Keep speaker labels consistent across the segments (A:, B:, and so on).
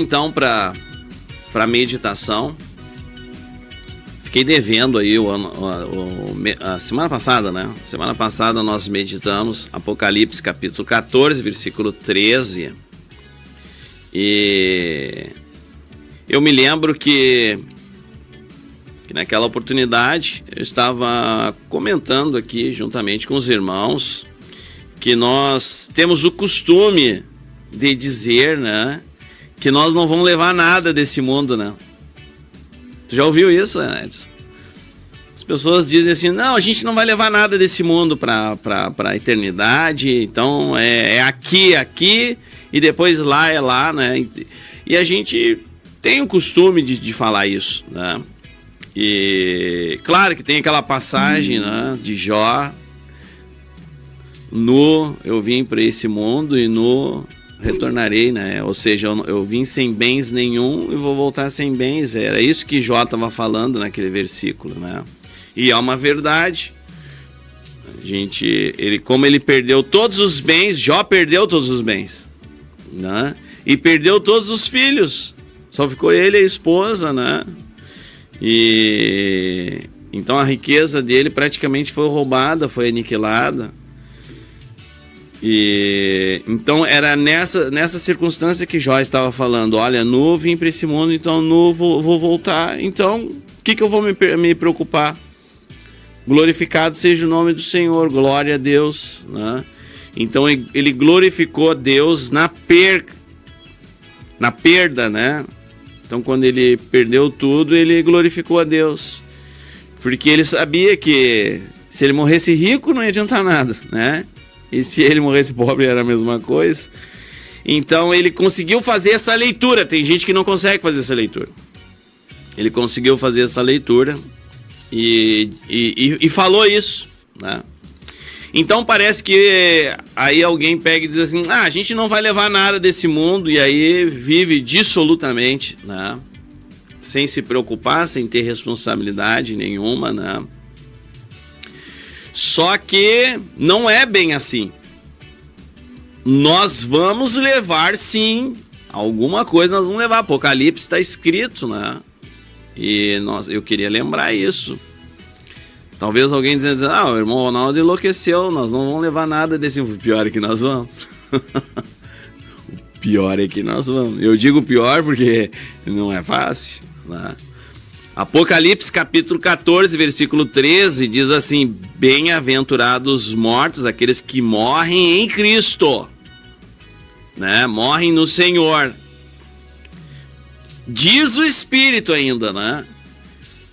A: Então, para meditação, fiquei devendo aí a semana passada, né? Semana passada nós meditamos Apocalipse capítulo 14, versículo 13. E eu me lembro que naquela oportunidade eu estava comentando aqui juntamente com os irmãos que nós temos o costume de dizer, né, que nós não vamos levar nada desse mundo, né? Tu já ouviu isso, Edson? As pessoas dizem assim, não, a gente não vai levar nada desse mundo para a eternidade, então é aqui, e depois lá é lá, né? E a gente tem o costume de falar isso, né? E claro que tem aquela passagem, né, de Jó, eu vim para esse mundo e retornarei, né? Ou seja, eu vim sem bens nenhum e vou voltar sem bens. Era isso que Jó estava falando naquele versículo, né? E é uma verdade. Como ele perdeu todos os bens, Jó perdeu todos os bens, né? E perdeu todos os filhos. Só ficou ele e a esposa, né? E então a riqueza dele praticamente foi roubada, foi aniquilada. E então era nessa circunstância que Jó estava falando, olha, vim para esse mundo, então vou voltar, então o que eu vou me preocupar? Glorificado seja o nome do Senhor, glória a Deus, né? Então ele glorificou a Deus na perda, né? Então quando ele perdeu tudo, ele glorificou a Deus, porque ele sabia que se ele morresse rico não ia adiantar nada, né? E se ele morresse pobre era a mesma coisa. Então ele conseguiu fazer essa leitura. Tem gente que não consegue fazer essa leitura. Ele conseguiu fazer essa leitura e falou isso, né? Então parece que aí alguém pega e diz assim, a gente não vai levar nada desse mundo, e aí vive dissolutamente, né? Sem se preocupar, sem ter responsabilidade nenhuma, né? Só que não é bem assim. Nós vamos levar, sim, alguma coisa nós vamos levar. Apocalipse está escrito, né? E eu queria lembrar isso. Talvez alguém dizendo, o irmão Ronaldo enlouqueceu, nós não vamos levar nada desse. O pior é que nós vamos. O pior é que nós vamos. Eu digo pior porque não é fácil, né? Apocalipse capítulo 14, versículo 13, diz assim, bem-aventurados os mortos, aqueles que morrem em Cristo, né? Morrem no Senhor. Diz o Espírito ainda, né?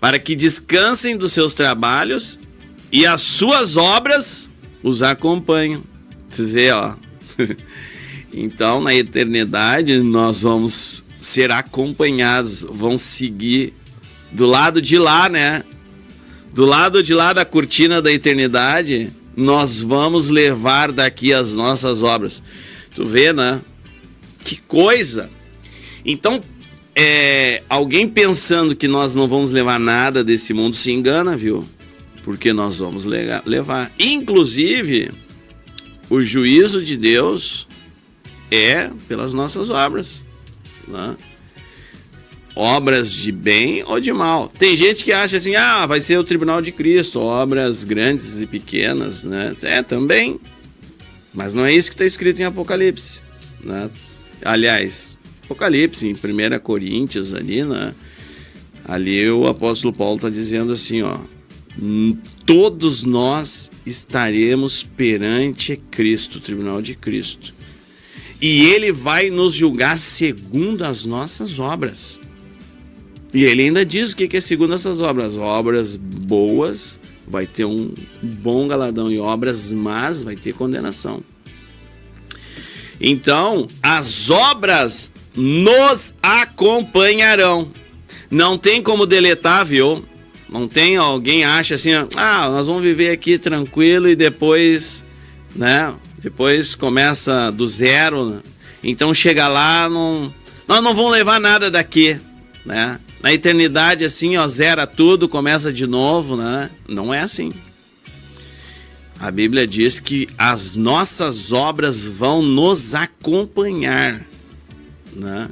A: Para que descansem dos seus trabalhos e as suas obras os acompanham. Você vê, ó. Então, na eternidade, nós vamos ser acompanhados, vão seguir do lado de lá, né? Do lado de lá da cortina da eternidade, nós vamos levar daqui as nossas obras. Tu vê, né? Que coisa! Então, alguém pensando que nós não vamos levar nada desse mundo se engana, viu? Porque nós vamos levar. Inclusive, o juízo de Deus é pelas nossas obras, né? Obras de bem ou de mal. Tem gente que acha assim, vai ser o tribunal de Cristo, obras grandes e pequenas, né? Também. Mas não é isso que está escrito em Apocalipse, né? Aliás, Apocalipse, em 1 Coríntios ali, né? Ali o apóstolo Paulo está dizendo assim, todos nós estaremos perante Cristo, o tribunal de Cristo. E ele vai nos julgar segundo as nossas obras. E ele ainda diz o que é segundo essas obras. Obras boas vai ter um bom galardão, e obras más vai ter condenação. Então, as obras nos acompanharão. Não tem como deletar, viu? Não tem, alguém acha assim, nós vamos viver aqui tranquilo e depois, né? Depois começa do zero, né? Então chega lá, nós não vamos levar nada daqui, né? Na eternidade, assim, zera tudo, começa de novo, né? Não é assim. A Bíblia diz que as nossas obras vão nos acompanhar, né?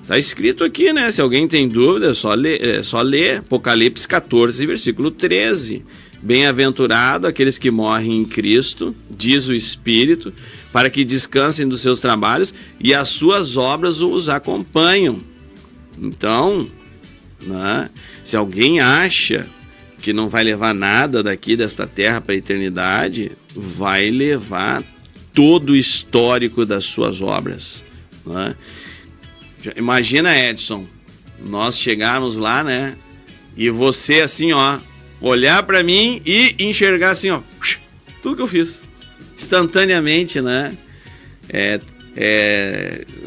A: Tá escrito aqui, né? Se alguém tem dúvida, é só ler Apocalipse 14, versículo 13. Bem-aventurado aqueles que morrem em Cristo, diz o Espírito, para que descansem dos seus trabalhos e as suas obras os acompanham. Então, né, se alguém acha que não vai levar nada daqui desta terra para a eternidade, vai levar todo o histórico das suas obras, né? Imagina, Edson, nós chegarmos lá, né? E você assim, ó, olhar para mim e enxergar assim, ó, tudo que eu fiz, instantaneamente, né?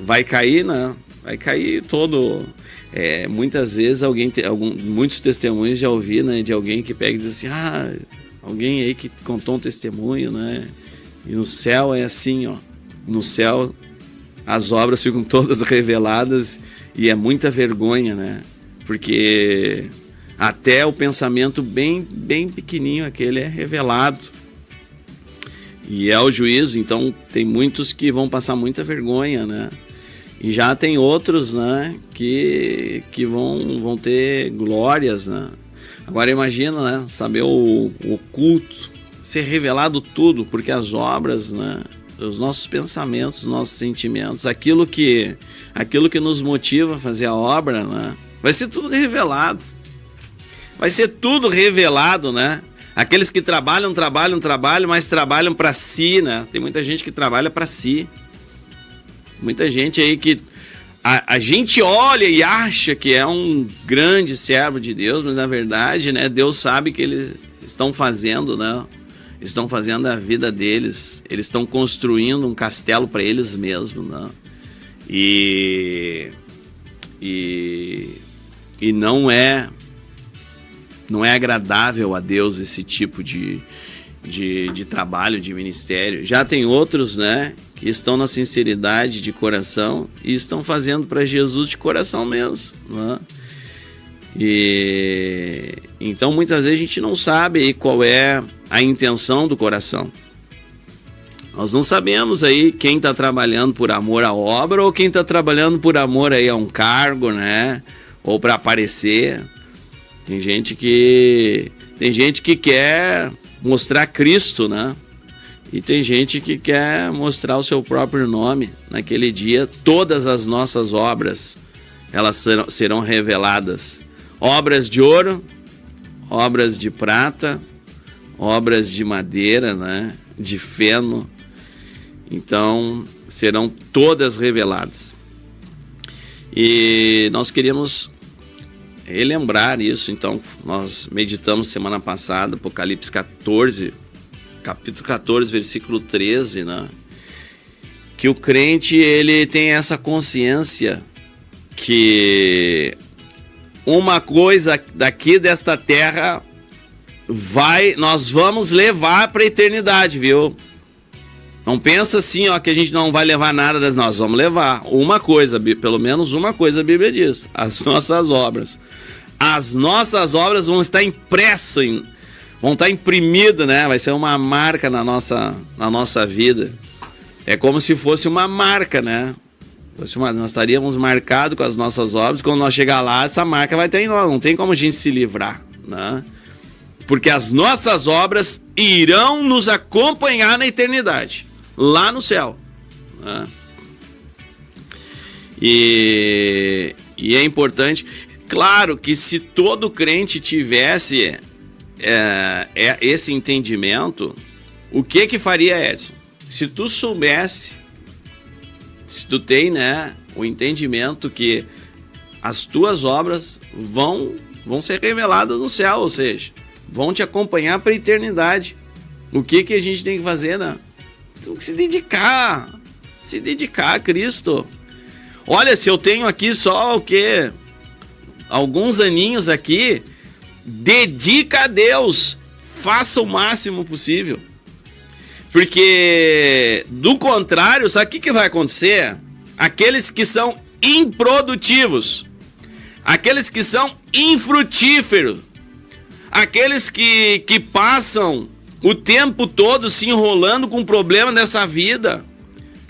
A: Vai cair, né? Vai cair todo. Muitas vezes muitos testemunhos já ouvi, né? De alguém que pega e diz assim, alguém aí que contou um testemunho, né? E no céu é assim, ó, no céu as obras ficam todas reveladas e é muita vergonha, né? Porque até o pensamento bem pequenininho aquele é revelado. E é o juízo, então tem muitos que vão passar muita vergonha, né? E já tem outros, né, que vão ter glórias, né? Agora imagina, né, saber o oculto, ser revelado tudo, porque as obras, né, os nossos pensamentos, os nossos sentimentos, aquilo que nos motiva a fazer a obra, né, vai ser tudo revelado. Vai ser tudo revelado, né? Aqueles que trabalham, mas trabalham para si, né? Tem muita gente que trabalha para si. Muita gente aí que a gente olha e acha que é um grande servo de Deus, mas na verdade, né, Deus sabe que eles estão fazendo, né? Estão fazendo a vida deles, eles estão construindo um castelo para eles mesmos, né? E não é agradável a Deus esse tipo de trabalho, de ministério. Já tem outros, né, que estão na sinceridade de coração e estão fazendo para Jesus de coração mesmo, né? E então muitas vezes a gente não sabe aí qual é a intenção do coração. Nós não sabemos aí quem está trabalhando por amor à obra ou quem está trabalhando por amor aí a um cargo, né, ou para aparecer. Tem gente que quer mostrar Cristo, né? E tem gente que quer mostrar o seu próprio nome. Naquele dia, todas as nossas obras, elas serão reveladas. Obras de ouro, obras de prata, obras de madeira, né? De feno. Então, serão todas reveladas. E nós queríamos relembrar isso. Então, nós meditamos semana passada, Apocalipse 14, capítulo 14, versículo 13, né? Que o crente, ele tem essa consciência que uma coisa daqui desta terra nós vamos levar para a eternidade, viu? Não pensa assim, ó, que a gente não vai levar nada, nós vamos levar uma coisa, pelo menos uma coisa a Bíblia diz: as nossas obras. As nossas obras vão estar impressas, vão estar imprimidas, né? Vai ser uma marca na nossa vida. É como se fosse uma marca, né? Nós estaríamos marcados com as nossas obras. Quando nós chegar lá, essa marca vai ter em nós. Não tem como a gente se livrar, né? Porque as nossas obras irão nos acompanhar na eternidade, lá no céu, né? E é importante. Claro que se todo crente tivesse esse entendimento, o que faria, Edson? Se tu soubesse, se tu tem, né, o entendimento que as tuas obras vão ser reveladas no céu, ou seja, vão te acompanhar para a eternidade, o que a gente tem que fazer, né? Tem que se dedicar a Cristo. Olha, se eu tenho aqui só o quê? Alguns aninhos aqui, dedica a Deus, faça o máximo possível. Porque, do contrário, sabe o que vai acontecer? Aqueles que são improdutivos, aqueles que são infrutíferos, aqueles que passam o tempo todo se enrolando com o problema dessa vida,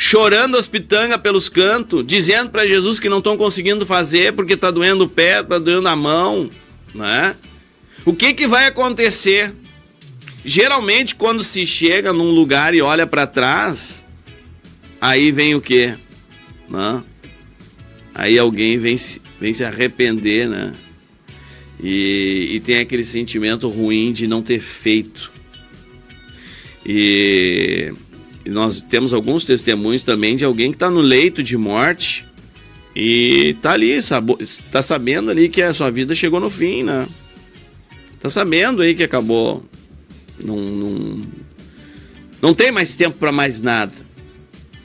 A: chorando as pitangas pelos cantos, dizendo para Jesus que não estão conseguindo fazer porque está doendo o pé, está doendo a mão, né? O que vai acontecer? Geralmente, quando se chega num lugar e olha para trás, aí vem o quê? Né? Aí alguém vem se arrepender, né? E tem aquele sentimento ruim de não ter feito. E nós temos alguns testemunhos também de alguém que está no leito de morte e está ali, está sabendo ali que a sua vida chegou no fim, né? Está sabendo aí que acabou. Não tem mais tempo para mais nada.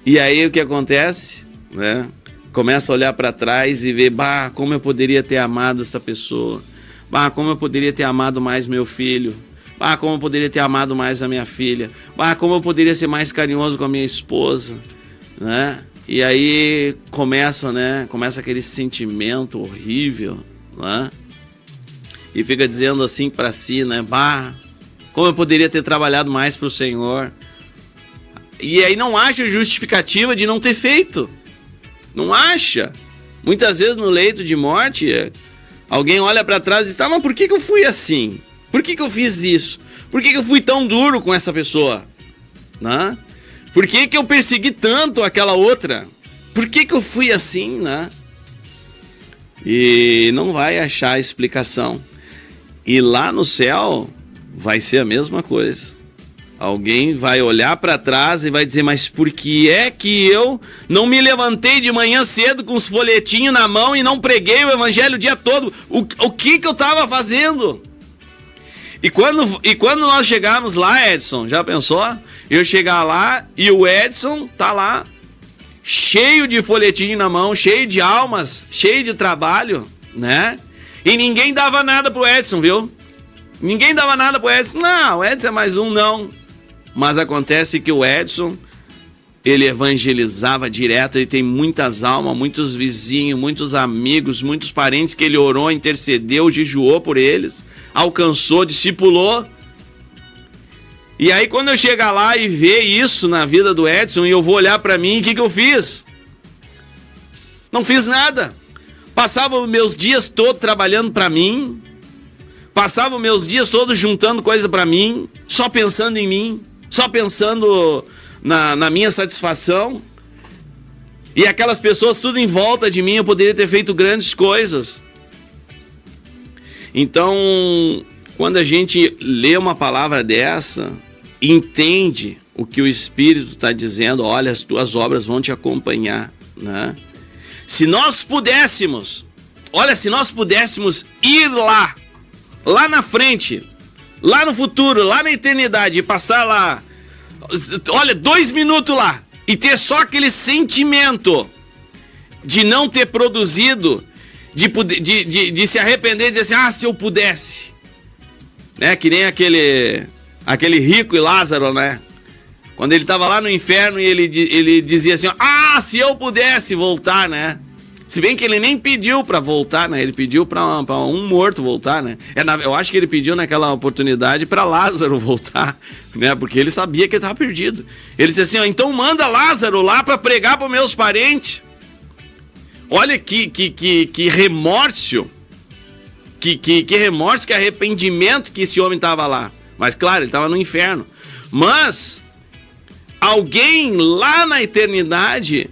A: E aí o que acontece, né? Começa a olhar para trás e ver, como eu poderia ter amado essa pessoa. Como eu poderia ter amado mais meu filho. Como eu poderia ter amado mais a minha filha. Como eu poderia ser mais carinhoso com a minha esposa, né? E aí começa, né? Começa aquele sentimento horrível, né? E fica dizendo assim para si, né? Como eu poderia ter trabalhado mais para o Senhor. E aí não acha justificativa de não ter feito. Não acha. Muitas vezes no leito de morte, alguém olha para trás e diz, mas por que eu fui assim? Por que eu fiz isso? Por que eu fui tão duro com essa pessoa? Né? Por que eu persegui tanto aquela outra? Por que eu fui assim, né? E não vai achar explicação. E lá no céu vai ser a mesma coisa. Alguém vai olhar para trás e vai dizer, mas por que é que eu não me levantei de manhã cedo com os folhetinhos na mão e não preguei o evangelho o dia todo? O que eu estava fazendo? E quando nós chegarmos lá, Edson, já pensou? Eu chegar lá e o Edson tá lá, cheio de folhetinho na mão, cheio de almas, cheio de trabalho, né? E ninguém dava nada pro Edson, viu? Ninguém dava nada pro Edson. Não, o Edson é mais um, não. Mas acontece que o Edson, ele evangelizava direto, ele tem muitas almas, muitos vizinhos, muitos amigos, muitos parentes que ele orou, intercedeu, jejuou por eles, alcançou, discipulou. E aí quando eu chegar lá e ver isso na vida do Edson, e eu vou olhar para mim, o que eu fiz? Não fiz nada. Passava os meus dias todos trabalhando para mim, passava os meus dias todos juntando coisa para mim, só pensando em mim, só pensando na minha satisfação. E aquelas pessoas tudo em volta de mim, eu poderia ter feito grandes coisas. Então, quando a gente lê uma palavra dessa, entende o que o Espírito está dizendo, olha, as tuas obras vão te acompanhar, né? Se nós pudéssemos, ir lá na frente, lá no futuro, lá na eternidade, e passar lá, olha, 2 minutos lá, e ter só aquele sentimento de não ter produzido, de se arrepender e dizer assim, se eu pudesse, né? Que nem aquele rico e Lázaro, né? Quando ele estava lá no inferno e ele dizia assim, se eu pudesse voltar, né? Se bem que ele nem pediu para voltar, né? Ele pediu para um morto voltar, né? Eu acho que ele pediu naquela oportunidade para Lázaro voltar, né? Porque ele sabia que ele estava perdido. Ele disse assim, então manda Lázaro lá para pregar para os meus parentes. Olha que remorso, que remorso, que arrependimento que esse homem estava lá. Mas claro, ele estava no inferno. Mas alguém lá na eternidade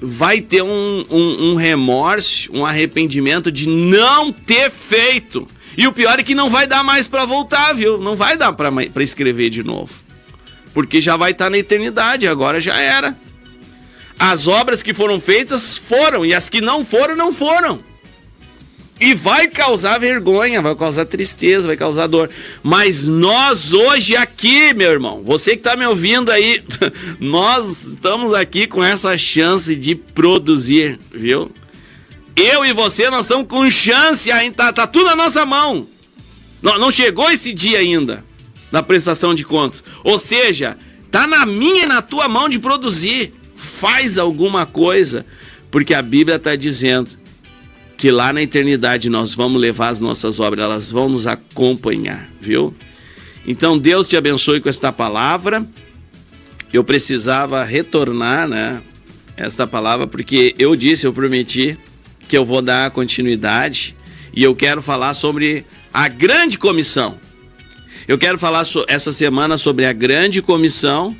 A: vai ter um remorso, um arrependimento de não ter feito. E o pior é que não vai dar mais para voltar, viu? Não vai dar para escrever de novo. Porque já vai estar na eternidade, agora já era. As obras que foram feitas foram, e as que não foram, não foram. E vai causar vergonha, vai causar tristeza, vai causar dor. Mas nós hoje aqui, meu irmão, você que está me ouvindo aí, nós estamos aqui com essa chance de produzir, viu? Eu e você, nós estamos com chance ainda, tá tudo na nossa mão. Não chegou esse dia ainda, da prestação de contas. Ou seja, tá na minha e na tua mão de produzir. Faz alguma coisa, porque a Bíblia está dizendo que lá na eternidade nós vamos levar as nossas obras, elas vão nos acompanhar, viu? Então Deus te abençoe com esta palavra. eu precisava retornar, né, esta palavra, porque eu prometi que eu vou dar continuidade e eu quero falar sobre a grande comissão. Eu quero falar essa semana sobre a grande comissão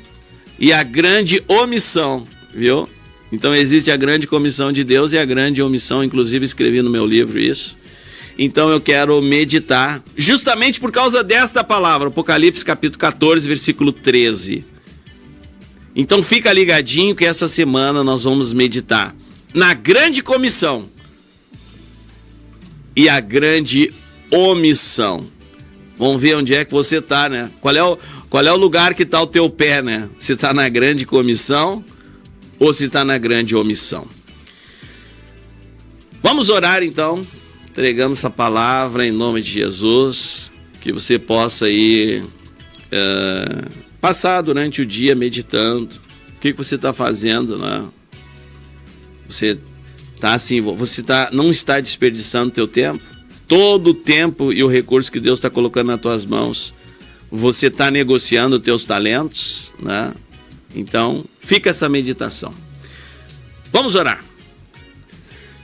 A: e a grande omissão, viu? Então existe a grande comissão de Deus e a grande omissão, inclusive escrevi no meu livro isso. Então eu quero meditar justamente por causa desta palavra, Apocalipse capítulo 14, versículo 13. Então fica ligadinho que essa semana nós vamos meditar na grande comissão e a grande omissão. Vamos ver onde é que você está, né? Qual é o lugar que está o teu pé, né? Se está na grande comissão ou se está na grande omissão. Vamos orar então. Entregamos essa palavra em nome de Jesus. Que você possa aí passar durante o dia meditando. O que você está fazendo, né? Você tá assim, não está desperdiçando o teu tempo? Todo o tempo e o recurso que Deus está colocando nas tuas mãos, você está negociando os teus talentos, né? Então, fica essa meditação. Vamos orar.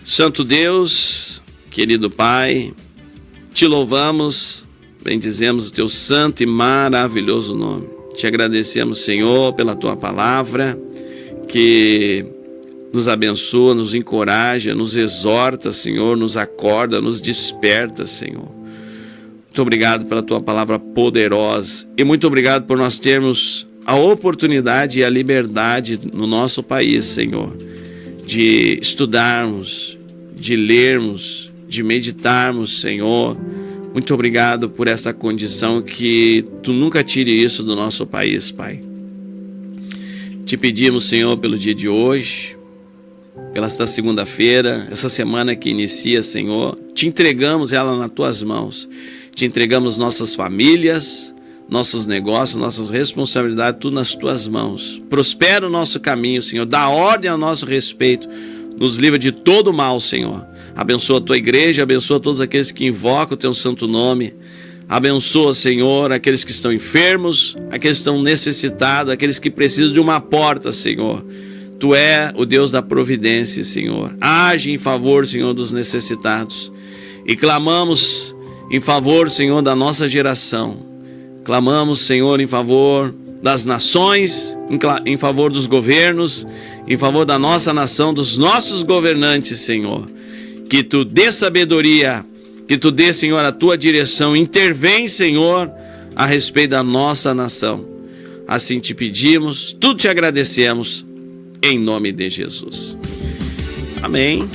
A: Santo Deus, querido Pai, te louvamos, bendizemos o teu santo e maravilhoso nome. Te agradecemos, Senhor, pela tua palavra, que nos abençoa, nos encoraja, nos exorta, Senhor, nos acorda, nos desperta, Senhor. Muito obrigado pela tua palavra poderosa e muito obrigado por nós termos a oportunidade e a liberdade no nosso país, Senhor, de estudarmos, de lermos, de meditarmos, Senhor. Muito obrigado por essa condição, que tu nunca tire isso do nosso país, Pai. Te pedimos, Senhor, pelo dia de hoje, pela esta segunda-feira, essa semana que inicia, Senhor, te entregamos ela nas tuas mãos. Te entregamos nossas famílias, nossos negócios, nossas responsabilidades, tudo nas tuas mãos. Prospera o nosso caminho, Senhor. Dá ordem ao nosso respeito. Nos livra de todo mal, Senhor. Abençoa a tua igreja, abençoa todos aqueles que invocam o teu santo nome. Abençoa, Senhor, aqueles que estão enfermos, aqueles que estão necessitados, aqueles que precisam de uma porta, Senhor. Tu é o Deus da providência, Senhor. Age em favor, Senhor, dos necessitados. E clamamos em favor, Senhor, da nossa geração. Clamamos, Senhor, em favor das nações, em favor dos governos, em favor da nossa nação, dos nossos governantes, Senhor. Que tu dê sabedoria, que tu dê, Senhor, a tua direção. Intervém, Senhor, a respeito da nossa nação. Assim te pedimos, tudo te agradecemos. Em nome de Jesus. Amém.